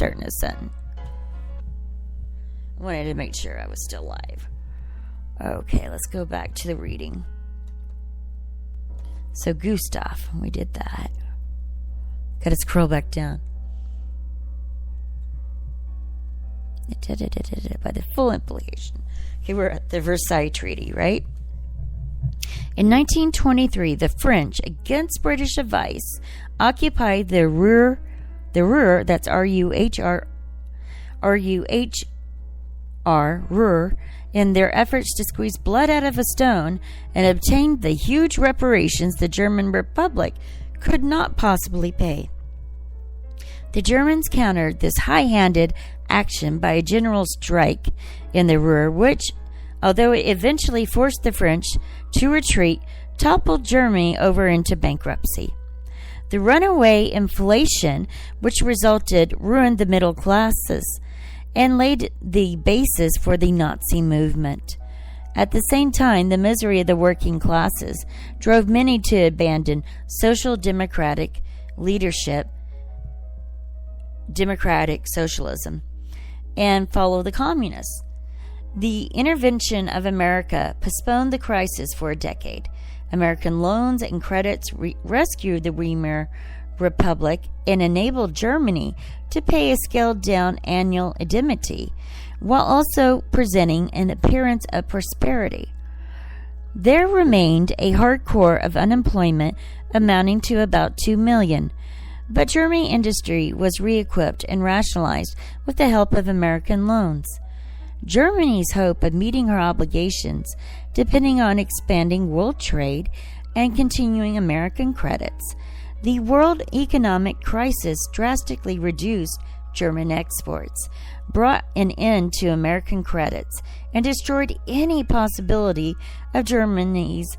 starting to send. I wanted to make sure I was still live. Okay, let's go back to the reading. So Gustav, we did that. Got to scroll back down. By the full implication. Okay, we're at the Versailles Treaty, right? In 1923, the French, against British advice, occupied the Ruhr, that's Ruhr, Ruhr, in their efforts to squeeze blood out of a stone and obtain the huge reparations the German Republic could not possibly pay. The Germans countered this high-handed action by a general strike in the Ruhr, which, although it eventually forced the French to retreat, toppled Germany over into bankruptcy. The runaway inflation which resulted ruined the middle classes and laid the basis for the Nazi movement. At the same time, the misery of the working classes drove many to abandon social democratic leadership, democratic socialism, and follow the communists. The intervention of America postponed the crisis for a decade. American loans and credits rescued the Weimar Republic and enabled Germany to pay a scaled-down annual indemnity, while also presenting an appearance of prosperity. There remained a hard core of unemployment amounting to about 2 million, but German industry was re-equipped and rationalized with the help of American loans. Germany's hope of meeting her obligations depending on expanding world trade and continuing American credits. The world economic crisis drastically reduced German exports, brought an end to American credits, and destroyed any possibility of Germany's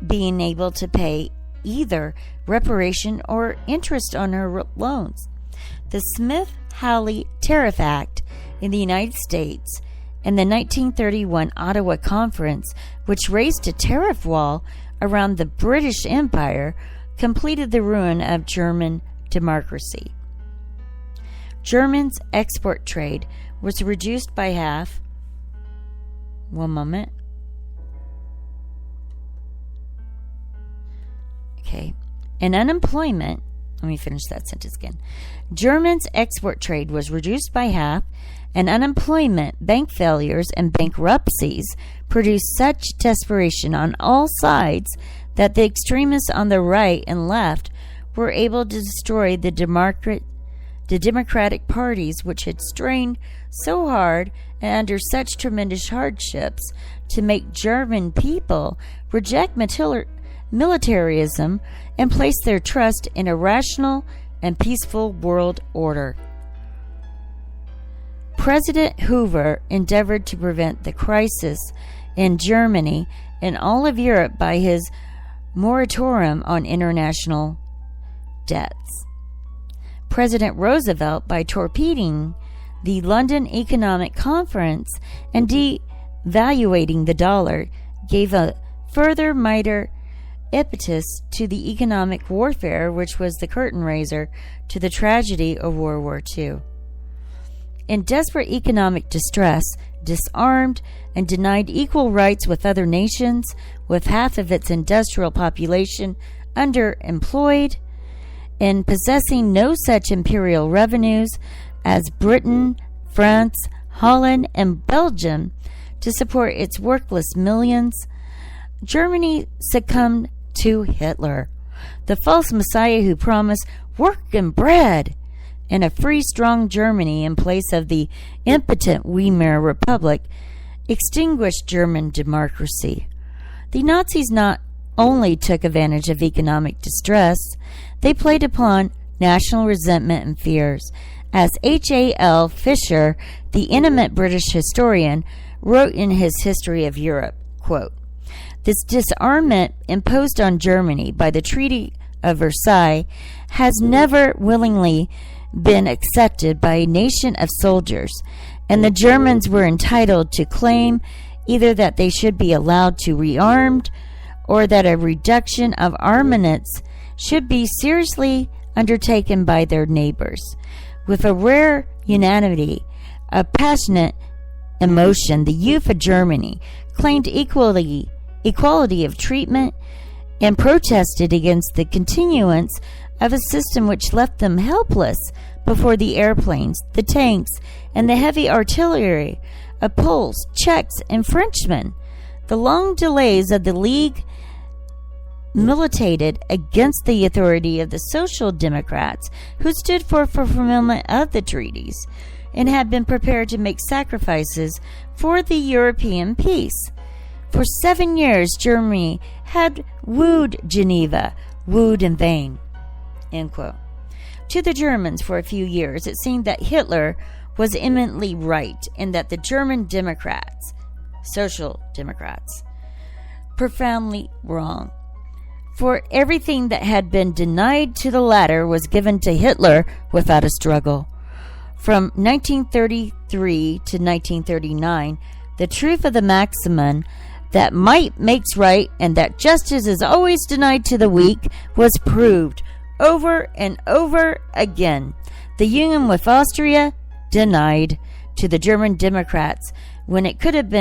being able to pay either reparation or interest on her loans. The Smith-Halley Tariff Act in the United States and the 1931 Ottawa Conference, which raised a tariff wall around the British Empire, completed the ruin of German democracy. Germany's export trade was reduced by half. One moment. Okay. And unemployment, let me finish that sentence again. Germany's export trade was reduced by half, and unemployment, bank failures, and bankruptcies produced such desperation on all sides that the extremists on the right and left were able to destroy the democratic parties which had strained so hard and under such tremendous hardships to make German people reject militarism and place their trust in a rational and peaceful world order. President Hoover endeavored to prevent the crisis in Germany and all of Europe by his moratorium on international debts. President Roosevelt, by torpedoing the London Economic Conference and devaluating the dollar, gave a further minor impetus to the economic warfare, which was the curtain raiser to the tragedy of World War II. In desperate economic distress, disarmed and denied equal rights with other nations, with half of its industrial population underemployed, and possessing no such imperial revenues as Britain, France, Holland, and Belgium to support its workless millions, Germany succumbed to Hitler, the false messiah who promised work and bread and a free, strong Germany in place of the impotent Weimar Republic, extinguished German democracy. The Nazis not only took advantage of economic distress, they played upon national resentment and fears. As H.A.L. Fisher, the eminent British historian, wrote in his History of Europe, quote, "This disarmament imposed on Germany by the Treaty of Versailles has never willingly been accepted by a nation of soldiers, and the Germans were entitled to claim either that they should be allowed to rearmed or that a reduction of armaments should be seriously undertaken by their neighbors. With a rare unanimity, a passionate emotion, the youth of Germany claimed equality of treatment and protested against the continuance of a system which left them helpless before the airplanes, the tanks, and the heavy artillery of Poles, Czechs, and Frenchmen. The long delays of the League militated against the authority of the Social Democrats, who stood for fulfillment of the treaties and had been prepared to make sacrifices for the European peace. For 7 years, Germany had wooed Geneva, wooed in vain. End quote. To the Germans, for a few years, it seemed that Hitler was eminently right and that the German Democrats, Social Democrats, profoundly wrong. For everything that had been denied to the latter was given to Hitler without a struggle. From 1933 to 1939, the truth of the maximum that might makes right and that justice is always denied to the weak was proved over and over again. The union with Austria denied to the German Democrats when it could have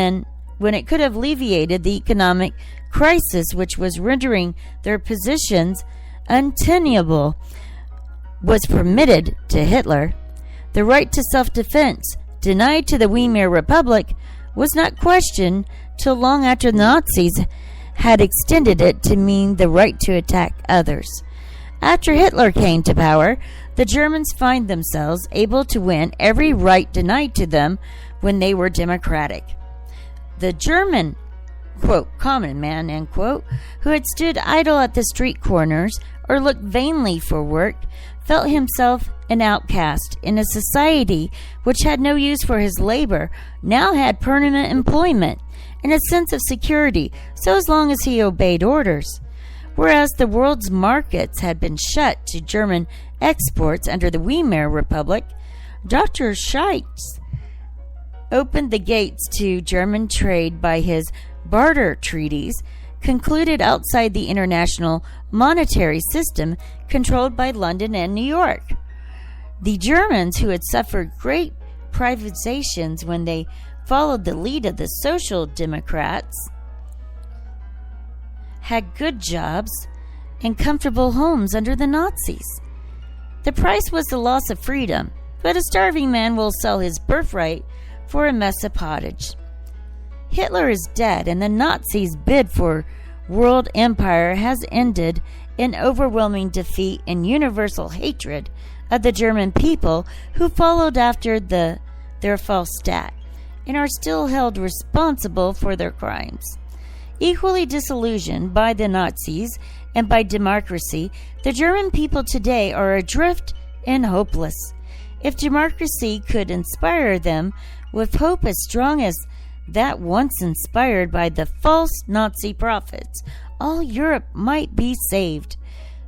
alleviated the economic crisis which was rendering their positions untenable, was permitted to Hitler. The right to self-defense, denied to the Weimar Republic, was not questioned till long after the Nazis had extended it to mean the right to attack others. After Hitler came to power, the Germans find themselves able to win every right denied to them when they were democratic. The German, quote, common man, end quote, who had stood idle at the street corners or looked vainly for work, felt himself an outcast in a society which had no use for his labor, now had permanent employment and a sense of security so as long as he obeyed orders. Whereas the world's markets had been shut to German exports under the Weimar Republic, Dr. Chpt opened the gates to German trade by his barter treaties concluded outside the international monetary system controlled by London and New York. The Germans, who had suffered great privatizations when they followed the lead of the Social Democrats, had good jobs and comfortable homes under the Nazis. The price was the loss of freedom, but a starving man will sell his birthright for a mess of pottage. Hitler is dead, and the Nazis' bid for world empire has ended in overwhelming defeat and universal hatred of the German people who followed after their false stat and are still held responsible for their crimes. Equally disillusioned by the Nazis and by democracy, the German people today are adrift and hopeless. If democracy could inspire them with hope as strong as that once inspired by the false Nazi prophets, all Europe might be saved.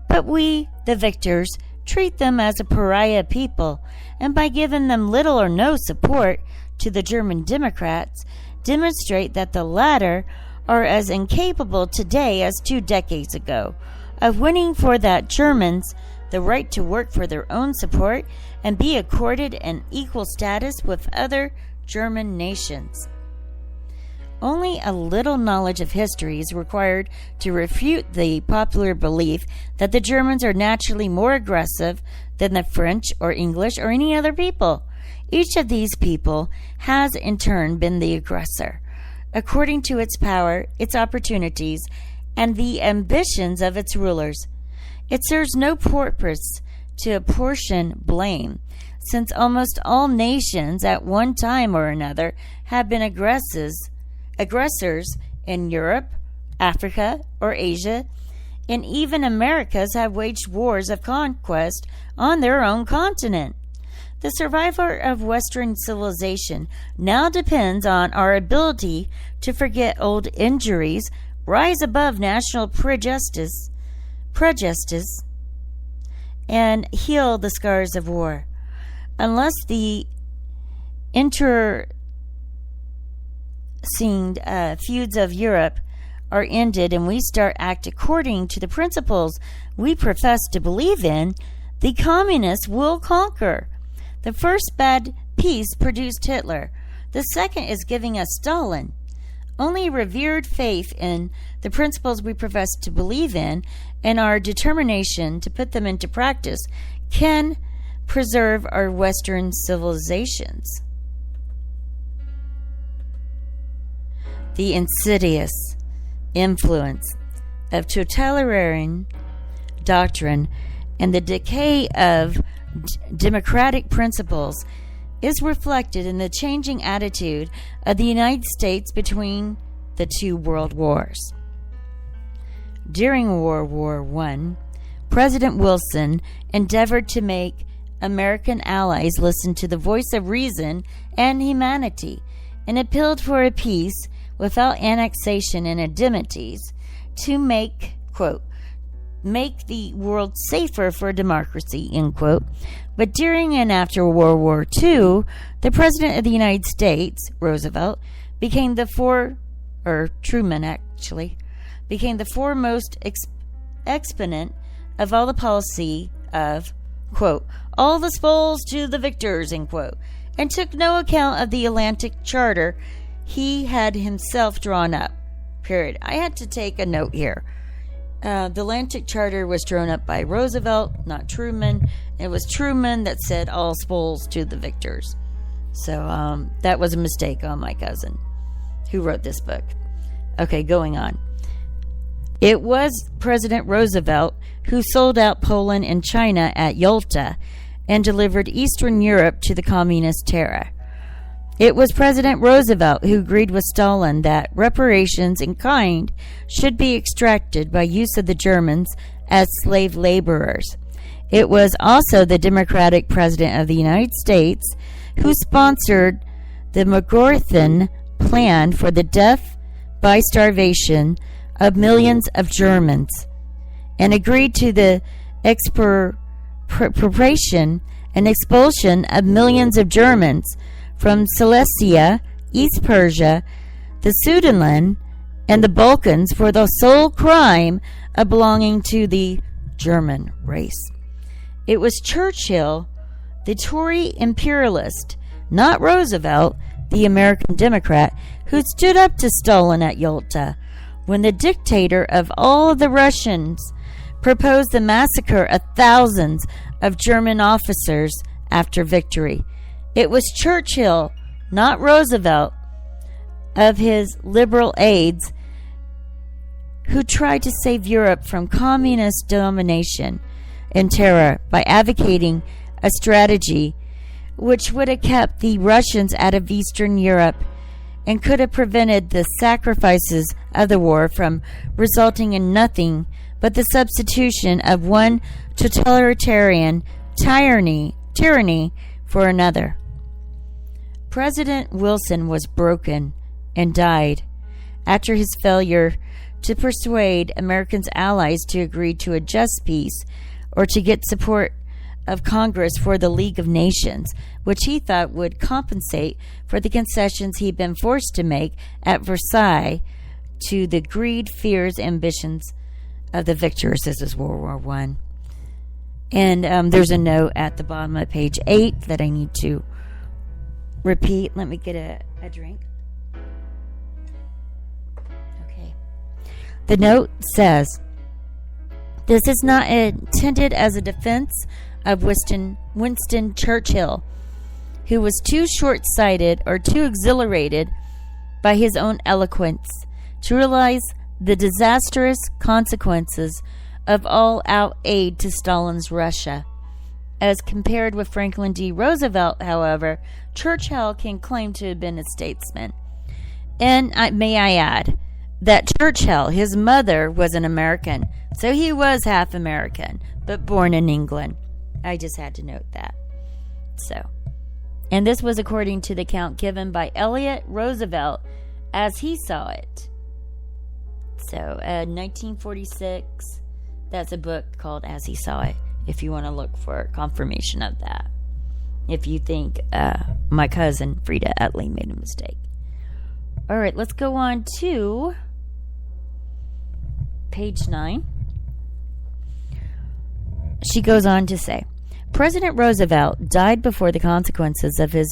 But we, the victors, treat them as a pariah people, and by giving them little or no support to the German Democrats, demonstrate that the latter are as incapable today as 2 decades ago of winning for the Germans the right to work for their own support and be accorded an equal status with other German nations. Only a little knowledge of history is required to refute the popular belief that the Germans are naturally more aggressive than the French or English or any other people. Each of these people has in turn been the aggressor, according to its power, its opportunities, and the ambitions of its rulers. It serves no purpose to apportion blame, since almost all nations at one time or another have been aggressors in Europe, Africa, or Asia, and even Americas have waged wars of conquest on their own continent. The survival of Western civilization now depends on our ability to forget old injuries, rise above national prejudice, and heal the scars of war. Unless the internecine feuds of Europe are ended and we start act according to the principles we profess to believe in, the communists will conquer. The first bad peace produced Hitler. The second is giving us Stalin. Only revered faith in the principles we profess to believe in and our determination to put them into practice can preserve our Western civilizations. The insidious influence of totalitarian doctrine and the decay of democratic principles is reflected in the changing attitude of the United States between the two world wars. During World War I, President Wilson endeavored to make American allies listen to the voice of reason and humanity and appealed for a peace without annexation and indemnities to make, quote, make the world safer for democracy, end quote. But during and after World War II, the President of the United States, Roosevelt, became Truman actually, became the foremost exponent of all the policy of, quote, all the spoils to the victors, end quote, and took no account of the Atlantic Charter he had himself drawn up, period. I had to take a note here. The Atlantic Charter was drawn up by Roosevelt, not Truman. It was Truman that said all spoils to the victors. So that was a mistake on my cousin who wrote this book. Okay, going on. It was President Roosevelt who sold out Poland and China at Yalta and delivered Eastern Europe to the communist terror. It was President Roosevelt who agreed with Stalin that reparations in kind should be extracted by use of the Germans as slave laborers. It was also the Democratic President of the United States who sponsored the McGraw-Hill Plan for the death by starvation of millions of Germans and agreed to the expropriation and expulsion of millions of Germans from Silesia, East Persia, the Sudetenland, and the Balkans for the sole crime of belonging to the German race. It was Churchill, the Tory imperialist, not Roosevelt, the American Democrat, who stood up to Stalin at Yalta when the dictator of all the Russians proposed the massacre of thousands of German officers after victory. It was Churchill, not Roosevelt, of his liberal aides, who tried to save Europe from communist domination and terror by advocating a strategy which would have kept the Russians out of Eastern Europe and could have prevented the sacrifices of the war from resulting in nothing but the substitution of one totalitarian tyranny for another. President Wilson was broken and died after his failure to persuade Americans' allies to agree to a just peace or to get support of Congress for the League of Nations, which he thought would compensate for the concessions he'd been forced to make at Versailles to the greed, fears, ambitions of the victors. This is World War I. And there's a note at the bottom of page 8 that I need to repeat. Let me get a drink. Okay. The note says, this is not intended as a defense of Winston Churchill, who was too short-sighted or too exhilarated by his own eloquence to realize the disastrous consequences of all-out aid to Stalin's Russia. As compared with Franklin D. Roosevelt, however, Churchill can claim to have been a statesman. And may I add that Churchill, his mother, was an American, so he was half American, but born in England. I just had to note that. So, and this was according to the account given by Elliot Roosevelt as he saw it. So, 1946, that's a book called As He Saw It, if you want to look for confirmation of that. If you think my cousin Freda-Utley made a mistake. All right, let's go on to page 9. She goes on to say, President Roosevelt died before the consequences of his